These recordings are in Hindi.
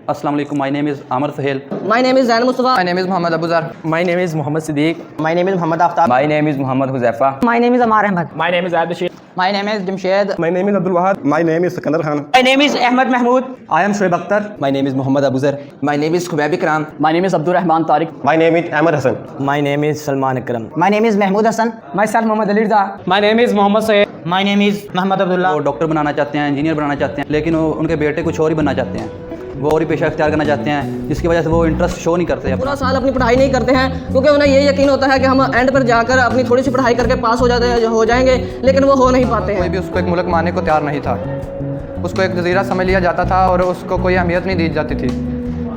अस्सलाम वालेकुम, माय नेम इज़ आमर Suhail. My name is Zain Mustafa. My name is Mohammed Abuzar. My name is Mohammed Siddiq. My name is Muhammad Aftab. My name is Muhammad Huzaifa. My name is Amar Ahmed. My name is Zaid Bashir. My name is Dimshed. My name is Abdul Wahab. My name is Sikandar Khan. My name is Ahmed Mahmood. I am Shoaib Akhtar. My name is Muhammad Abuzar. My name is Khubayb Ikram. My name is Abdur Rahman Tariq. My name is Ahmed Hassan. My name is Salman Akram. My name is Mahmood Hassan. Myself Mohammed Ali Rza. My name is Mohammed Saeed. My name is Muhammad Abdullah. वो डॉक्टर बनाना चाहते हैं, इंजीनियर बनाना चाहते हैं, लेकिन वो उनके बेटे कुछ और ही बनना चाहते हैं। वो और ही पेशा इख्तियार करना चाहते हैं, जिसकी वजह से वो इंटरेस्ट शो नहीं करते। पूरा साल अपनी पढ़ाई नहीं करते हैं क्योंकि उन्हें ये यकीन होता है कि हम एंड पर जाकर अपनी थोड़ी सी पढ़ाई करके पास हो जाएंगे, लेकिन वो हो नहीं पाते कोई हैं। भी उसको एक मुल्क मानने को तैयार नहीं था। उसको एक जजीरा समझ लिया जाता था और उसको कोई अहमियत नहीं दी जाती थी।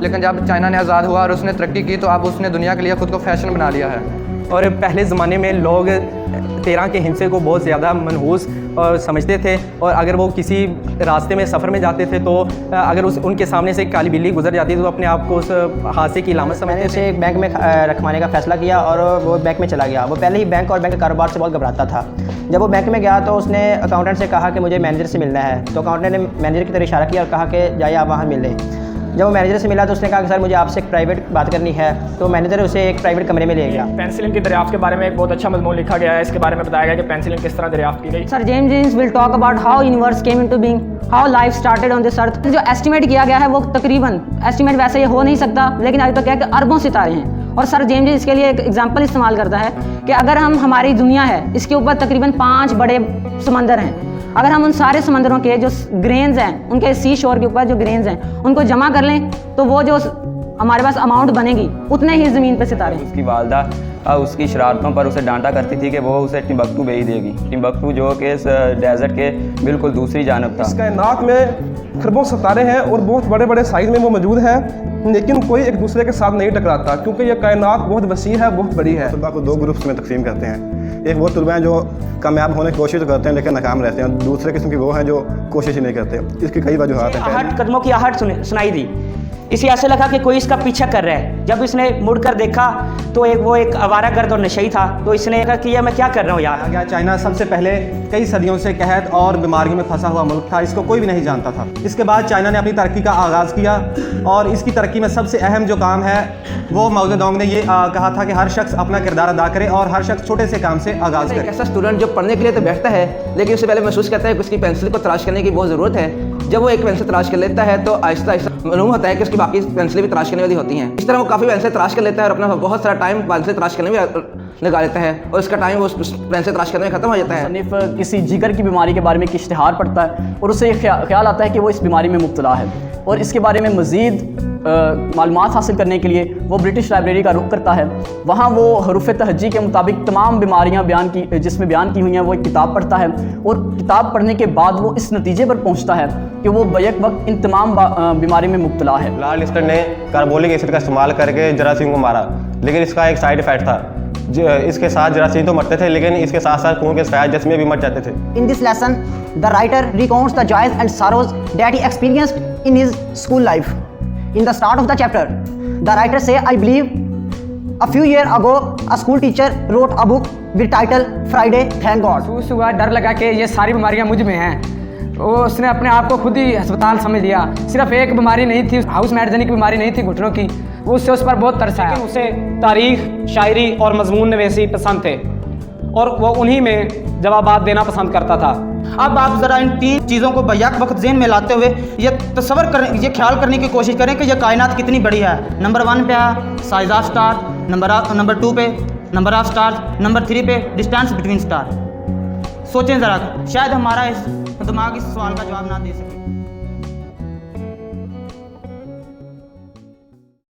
लेकिन जब चाइना ने आज़ाद हुआ और उसने तरक्की की तो अब उसने दुनिया के लिए ख़ुद को फैशन बना लिया है। और पहले ज़माने में लोग तेरह के हिंसे को बहुत ज़्यादा मनहूस और समझते थे, और अगर वो किसी रास्ते में सफ़र में जाते थे तो अगर उनके सामने से एक काली बिल्ली गुजर जाती तो अपने आप को उस हादसे की अलामत समझते मैंने उसे एक बैंक में रखवाने का फ़ैसला किया और वो बैंक में चला गया। वो पहले ही बैंक और बैंक के कारोबार से बहुत घबराता था। जब वो बैंक में गया तो उसने अकाउंटेंट से कहा कि मुझे मैनेजर से मिलना है, तो अकाउंटेंट ने मैनेजर की तरफ इशारा किया और कहा कि जाइए आप वहाँ मिलें। जब वो मैनेजर से मिला तो उसने कहा कि सर मुझे आपसे एक प्राइवेट बात करनी है, तो मैनेजर उसे एक प्राइवेट कमरे में ले गया। पेंसिलिन की दरियाफ्त के बारे में एक बहुत अच्छा मजमून लिखा गया है। इसके बारे में बताया गया कि पेंसिलिन किस तरह दरियाफ्त की गई। Sir James Jeans will talk about how universe came into being, how life started on this earth. जो एस्टिमेट किया गया है वो तकरीबन एस्टिमेट वैसे ये हो नहीं सकता, लेकिन अभी तक क्या है कि अरबों सितारे हैं। और सर जेम्स इसके लिए एक एग्जांपल इस्तेमाल करता है कि अगर हमारी दुनिया है इसके ऊपर तकरीबन 5 बड़े समंदर हैं। अगर हम उन सारे समंदरों के जो ग्रेन्स हैं, उनके सी शोर के ऊपर जो ग्रेन्स हैं, उनको जमा कर लें तो वो जो हमारे पास अमाउंट बनेगी उतने ही ज़मीन पे सितारे हैं। उसकी वालदा उसकी शरारतों पर उसे डांटा करती थी कि वो उसे टिम्बकटू भेज देगी। टिम्बकटू जो कि इस डेजर्ट के बिल्कुल दूसरी जानब था। इस कायनात में खरबों सितारे हैं और बहुत बड़े बड़े साइज़ में वो मौजूद हैं, लेकिन कोई एक दूसरे के साथ नहीं टकराता क्योंकि ये कायनात बहुत वसी है, बहुत बड़ी है। तलबा को 2 ग्रुप्स में तकसीम करते हैं। एक वो तलबा हैं जो कामयाब होने की कोशिश करते हैं लेकिन नाकाम रहते हैं, दूसरे किस्म के वो हैं जो कोशिश ही नहीं करते। इसकी कई वजूहत हैं। आहट, कदमों की आहट सुनाई दी। इसे ऐसे लगा कि कोई इसका पीछा कर रहा है। जब इसने मुड़कर देखा तो वो एक आवारागर्द और नशई था, तो इसने कहा कि ये मैं क्या कर रहा हूँ यार। चाइना सबसे पहले कई सदियों से कहत और बीमारियों में फंसा हुआ मुल्क था, इसको कोई भी नहीं जानता था। इसके बाद चाइना ने अपनी तरक्की का आगाज़ किया और इसकी तरक्की में सबसे अहम जो काम है वो माओ ज़ेडोंग ने ये कहा था कि हर शख्स अपना किरदार अदा करे और हर शख्स छोटे से काम से आगाज़ करे। ऐसा स्टूडेंट जो पढ़ने के लिए तो बैठता है लेकिन उससे पहले महसूस करता है कि उसकी पेंसिल को तलाश करने की बहुत ज़रूरत है। जब वो एक पेंसिल तलाश कर लेता है तो आहिस्ता आहिस्ता मालूम होता है कि उसकी बाकी पेंसिलें भी तलाश करने वाली होती हैं। इस तरह वो काफ़ी पेंसिल तलाश कर लेता है और अपना बहुत सारा टाइम पेंसिल तलाश करने में लगा लेता है और उसका टाइम वो पेंसिल तलाश करने में ख़त्म हो जाता है। मुसन्निफ़ किसी जिगर की बीमारी के बारे में एक इश्तिहार पढ़ता है और उसे ख्याल आता है कि वो इस बीमारी में मुब्तला है, और इसके बारे में मज़ीद मालूमात हासिल करने के लिए वो ब्रिटिश लाइब्रेरी का रुख करता है। वहाँ वो हरूफ तहज्जी के मुताबिक तमाम बीमारियाँ जिसमें बयान की हुई हैं वो एक किताब पढ़ता है, और किताब पढ़ने के बाद वो इस नतीजे पर पहुँचता है कि वो बैक वक्त इन तमाम बीमारी में मुब्तला है। लाल लिस्टर ने कार्बोलिक एसिड का इस्तेमाल करके जरासीम को मारा, लेकिन इसका एक साइड इफेक्ट था। इसके साथ जरासीम तो मरते थे लेकिन इसके साथ साथ खून के सफाया जिस्म भी मर जाते थे। In this lesson, the writer recounts the joys and sorrows that he experienced in his school life. In the start of the chapter, the writer say, I believe a few years ago, a school teacher wrote a book with title Friday, Thank God. महसूस हुआ, डर लगा कि ये सारी बीमारियां मुझ में हैं। वो उसने अपने आप को खुद ही अस्पताल समझ लिया। सिर्फ एक बीमारी नहीं थी, हाउस मैडजनी की बीमारी नहीं थी घुटनों की, वो उससे उस पर बहुत तरस आया। उसे तारीख, शायरी और मजमून नवीसी पसंद थे और वो उन्हीं में जवाबात देना पसंद करता था। अब आप ज़रा इन 3 चीज़ों को बैक वक्त ज़हन में लाते हुए ये ख्याल करने की कोशिश करें कि यह कायनात कितनी बड़ी है। नंबर 1 पे है साइज ऑफ स्टार, नंबर 2 पे नंबर ऑफ स्टार, नंबर 3 पे डिस्टेंस बिटवीन स्टार। सोचें ज़रा, शायद हमारा इस दिमाग इस सवाल का जवाब ना दे सके।